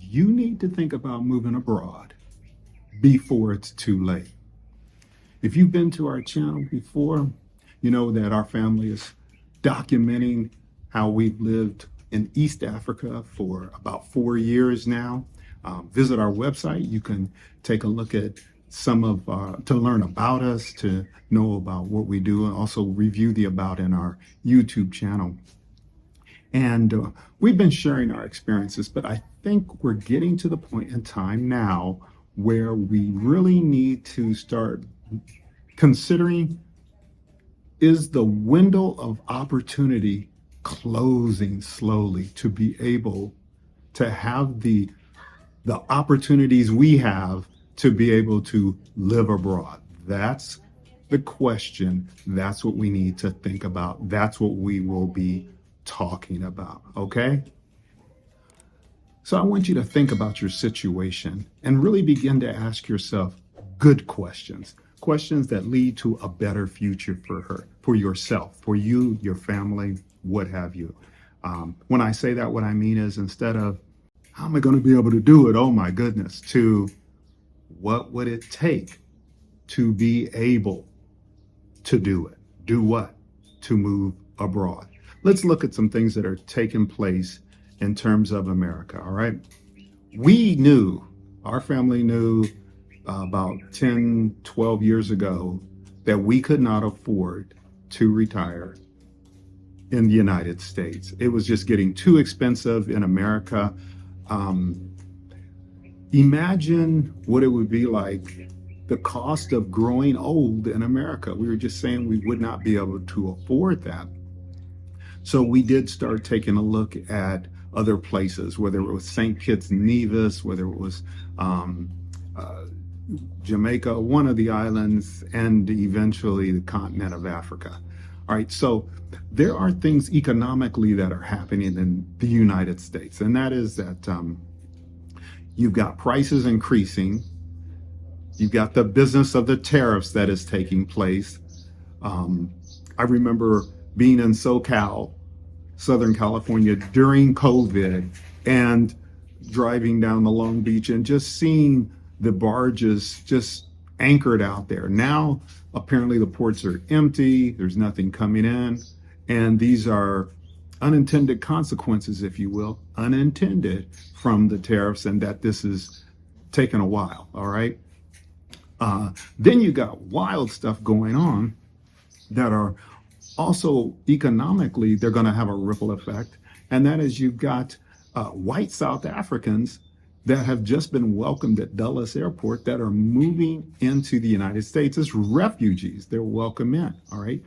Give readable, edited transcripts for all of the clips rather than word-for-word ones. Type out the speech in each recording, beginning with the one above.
you need to think about moving abroad before it's too late. If you've been to our channel before, you know that our family is documenting how we've lived in East Africa for about 4 years now. Visit our website. You can take a look at some of, to learn about us, to know about what we do, and also review the About in our YouTube channel. And we've been sharing our experiences, but I think we're getting to the point in time now where we really need to start considering, is the window of opportunity closing slowly to be able to have the opportunities we have to be able to live abroad? That's the question. That's what we need to think about. That's what we will be talking about, okay? So I want you to think about your situation and really begin to ask yourself good questions, questions that lead to a better future for yourself, for you, your family, what have you. When I say that, what I mean is, instead of, how am I going to be able to do it? Oh my goodness, to what would it take to be able to do it? Do what? To move abroad. Let's look at some things that are taking place in terms of America, all right? Our family knew about 10, 12 years ago that we could not afford to retire in the United States. It was just getting too expensive in America. Imagine what it would be like, the cost of growing old in America. We were just saying we would not be able to afford that. So we did start taking a look at other places, whether it was St. Kitts and Nevis, whether it was Jamaica, one of the islands, and eventually the continent of Africa. All right, so there are things economically that are happening in the United States, and that is that you've got prices increasing. You've got the business of the tariffs that is taking place. I remember being in SoCal, Southern California, during COVID, and driving down the Long Beach and just seeing the barges just anchored out there. Now, apparently the ports are empty. There's nothing coming in. And these are unintended consequences, if you will, unintended from the tariffs, and that this is taking a while, all right? Then you got wild stuff going on that are also economically, they're going to have a ripple effect. And that is, you've got white South Africans that have just been welcomed at Dulles Airport that are moving into the United States as refugees. They're welcome in, all right?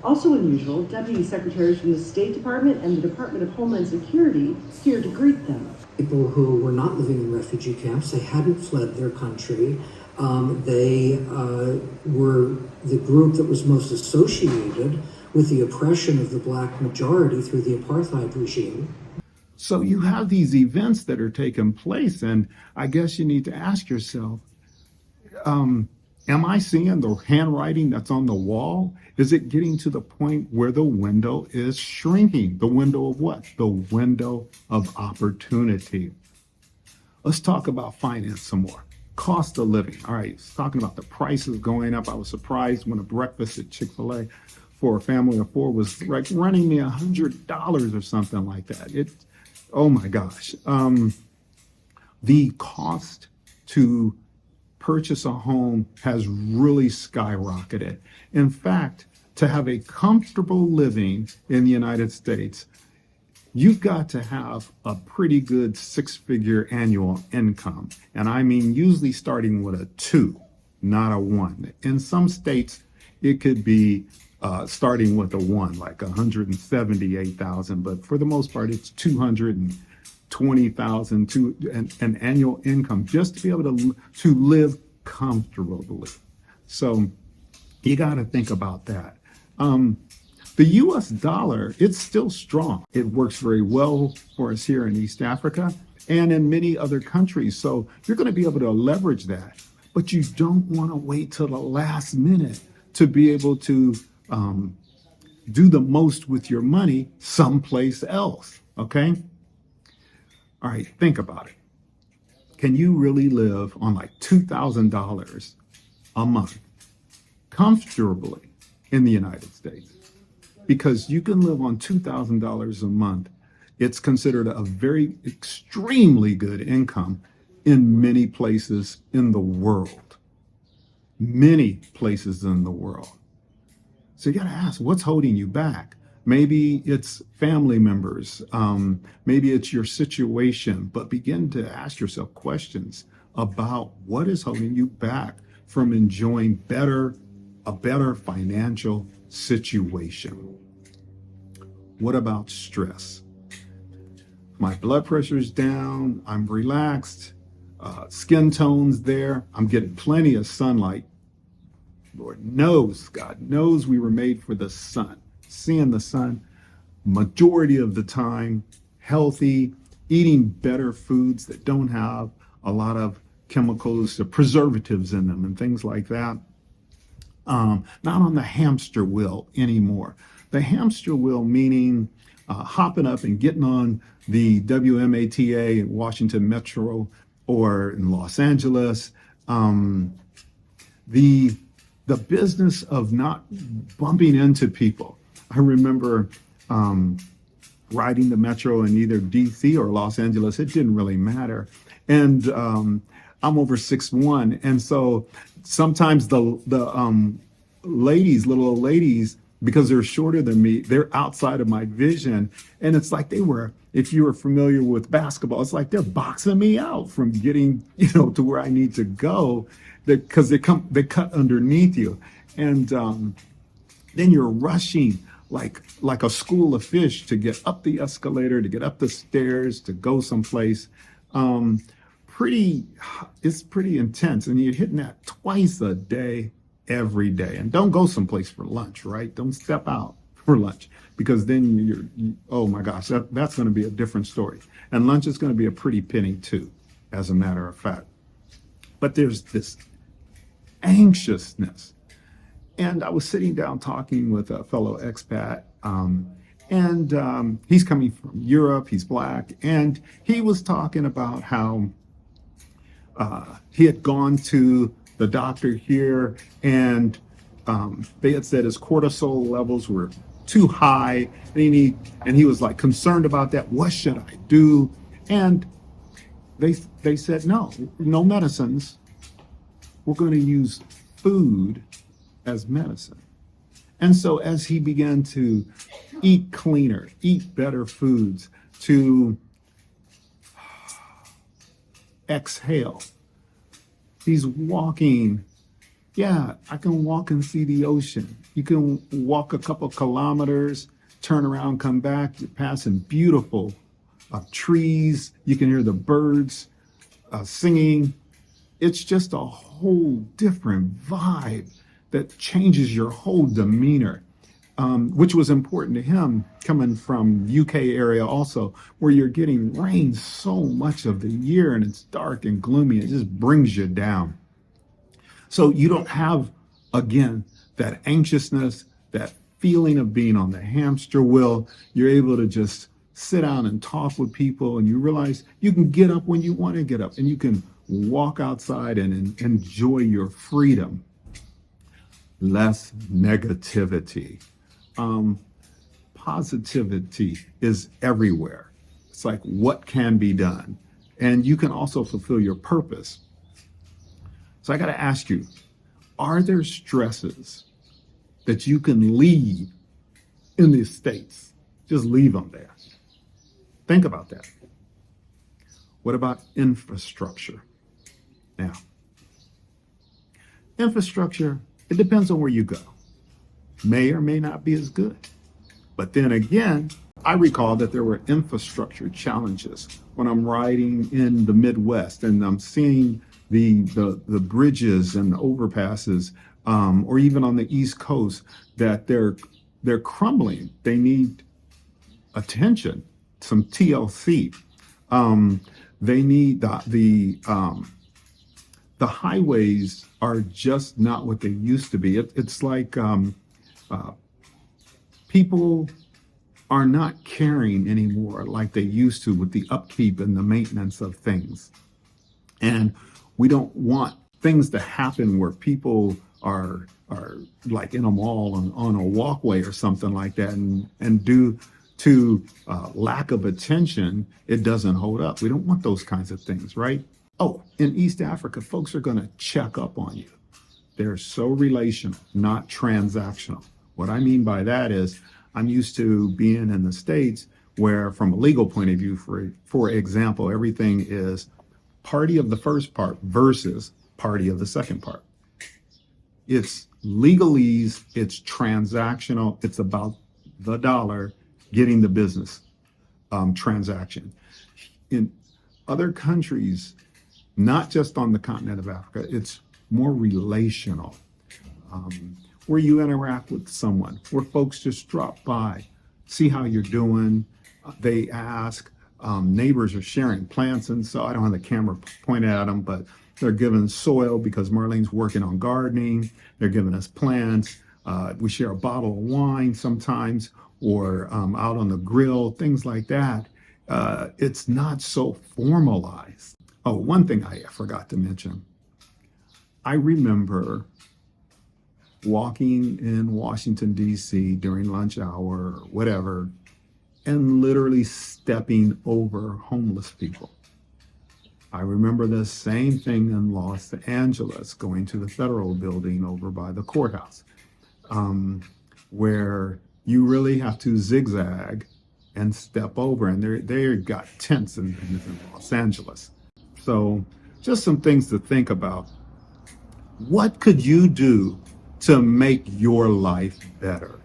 Also unusual, deputy secretaries from the State Department and the Department of Homeland Security here to greet them. People who were not living in refugee camps, they hadn't fled their country. They were the group that was most associated with the oppression of the black majority through the apartheid regime. So you have these events that are taking place, and I guess you need to ask yourself, am I seeing the handwriting that's on the wall? Is it getting to the point where the window is shrinking? The window of what? The window of opportunity. Let's talk about finance some more. Cost of living. All right, talking about the prices going up. I was surprised when a breakfast at Chick-fil-A for a family of four was like running me $100 or something like that. Oh my gosh. The cost to purchase a home has really skyrocketed. In fact, to have a comfortable living in the United States, you've got to have a pretty good six-figure annual income. And I mean, usually starting with a 2, not a 1. In some states, it could be starting with a 1, like 178,000. But for the most part, it's 220,000 to an annual income just to be able to live comfortably. So you got to think about that. The US dollar, it's still strong. It works very well for us here in East Africa and in many other countries. So you're going to be able to leverage that. But you don't want to wait till the last minute to be able to do the most with your money someplace else, okay? All right, think about it. Can you really live on like $2,000 a month comfortably in the United States? Because you can live on $2,000 a month. It's considered a very extremely good income in many places in the world. Many places in the world. So you got to ask, what's holding you back? Maybe it's family members. Maybe it's your situation, but begin to ask yourself questions about what is holding you back from enjoying a better financial situation. What about stress? My blood pressure's down. I'm relaxed. Skin tone's there. I'm getting plenty of sunlight. Lord knows, God knows we were made for the sun. Seeing the sun majority of the time, healthy, eating better foods that don't have a lot of chemicals or preservatives in them and things like that. Not on the hamster wheel anymore. The hamster wheel meaning hopping up and getting on the WMATA in Washington Metro or in Los Angeles. The business of not bumping into people. I remember riding the metro in either DC or Los Angeles. It didn't really matter. And I'm over 6'1", and so sometimes the ladies, little old ladies, because they're shorter than me, they're outside of my vision. And it's like they were, if you were familiar with basketball, it's like they're boxing me out from getting, to where I need to go, because they cut underneath you. And then you're rushing like a school of fish to get up the escalator, to get up the stairs, to go someplace. It's pretty intense. And you're hitting that twice a day, every day. And don't go someplace for lunch, right? Don't step out for lunch, because then oh my gosh, that's going to be a different story. And lunch is going to be a pretty penny too, as a matter of fact. But there's this anxiousness. And I was sitting down talking with a fellow expat, and he's coming from Europe, he's Black, and he was talking about how he had gone to the doctor here, and they had said his cortisol levels were too high, and he was like concerned about that. What should I do? And they said, no medicines. We're going to use food as medicine. And so as he began to eat cleaner, eat better foods, to exhale, he's walking. Yeah, I can walk and see the ocean. You can walk a couple kilometers, turn around, come back. You're passing beautiful trees. You can hear the birds singing. It's just a whole different vibe that changes your whole demeanor, which was important to him coming from UK area also, where you're getting rain so much of the year and it's dark and gloomy. It just brings you down. So you don't have, again, that anxiousness, that feeling of being on the hamster wheel. You're able to just sit down and talk with people, and you realize you can get up when you want to get up, and you can walk outside and enjoy your freedom. Less negativity. Positivity is everywhere. It's like, what can be done? And you can also fulfill your purpose. So I got to ask you, are there stresses that you can leave in the States? Just leave them there. Think about that. What about infrastructure? Now, infrastructure, it depends on where you go. May or may not be as good. But then again, I recall that there were infrastructure challenges when I'm riding in the Midwest and I'm seeing the bridges and the overpasses, or even on the East Coast, that they're crumbling. They need attention, some TLC. They need the highways are just not what they used to be. It's like people are not caring anymore like they used to with the upkeep and the maintenance of things. And we don't want things to happen where people are like in a mall on a walkway or something like that, and due to lack of attention, it doesn't hold up. We don't want those kinds of things, right? Oh, in East Africa, folks are going to check up on you. They're so relational, not transactional. What I mean by that is I'm used to being in the States where, from a legal point of view, for example, everything is party of the first part versus party of the second part. It's legalese, it's transactional, it's about the dollar getting the business transaction. In other countries, not just on the continent of Africa, it's more relational, where you interact with someone, where folks just drop by, see how you're doing. They ask, neighbors are sharing plants, and so I don't have the camera pointed at them, but they're giving soil because Marlene's working on gardening. They're giving us plants. We share a bottle of wine sometimes, or out on the grill, things like that. It's not so formalized. Oh, one thing I forgot to mention. I remember walking in Washington, D.C. during lunch hour or whatever, and literally stepping over homeless people. I remember the same thing in Los Angeles, going to the federal building over by the courthouse, where you really have to zigzag and step over, and they got tents in Los Angeles. So just some things to think about. What could you do to make your life better?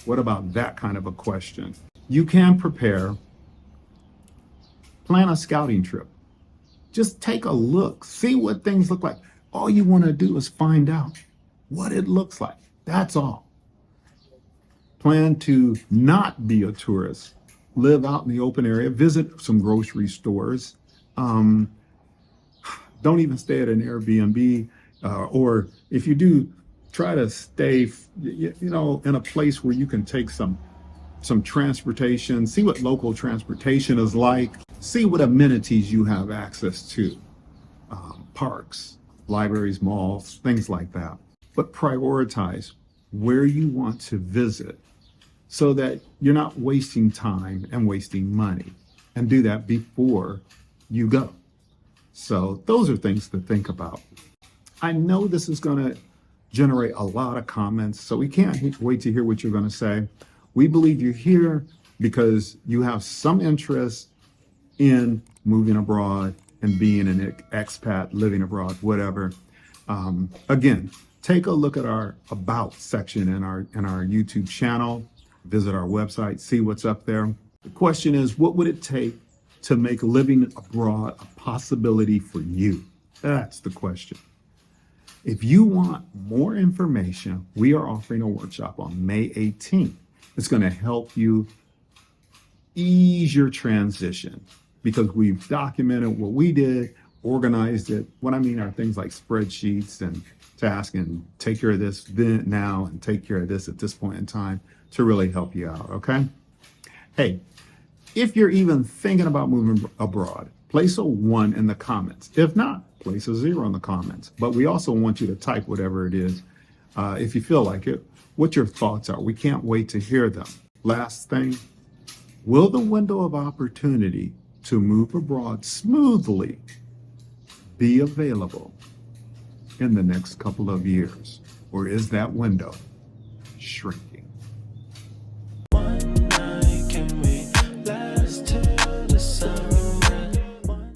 What about that kind of a question? You can prepare, plan a scouting trip. Just take a look, see what things look like. All you want to do is find out what it looks like. That's all. Plan to not be a tourist, live out in the open area, visit some grocery stores. Don't even stay at an Airbnb, or if you do, try to stay, in a place where you can take some transportation, see what local transportation is like, see what amenities you have access to, parks, libraries, malls, things like that. But prioritize where you want to visit so that you're not wasting time and wasting money, and do that before you go. So those are things to think about. I know this is going to generate a lot of comments, so we can't wait to hear what you're going to say. We believe you're here because you have some interest in moving abroad and being an expat, living abroad, whatever. Again, take a look at our About section in our YouTube channel. Visit our website, see what's up there. The question is, what would it take to make living abroad a possibility for you? That's the question. If you want more information, we are offering a workshop on May 18th. It's going to help you ease your transition because we've documented what we did, organized it. What I mean are things like spreadsheets and tasks, and take care of this then now and take care of this at this point in time to really help you out, okay? Hey, if you're even thinking about moving abroad, place a 1 in the comments. If not, place a 0 in the comments. But we also want you to type whatever it is, if you feel like it, what your thoughts are. We can't wait to hear them. Last thing, will the window of opportunity to move abroad smoothly be available in the next couple of years? Or is that window shrinking?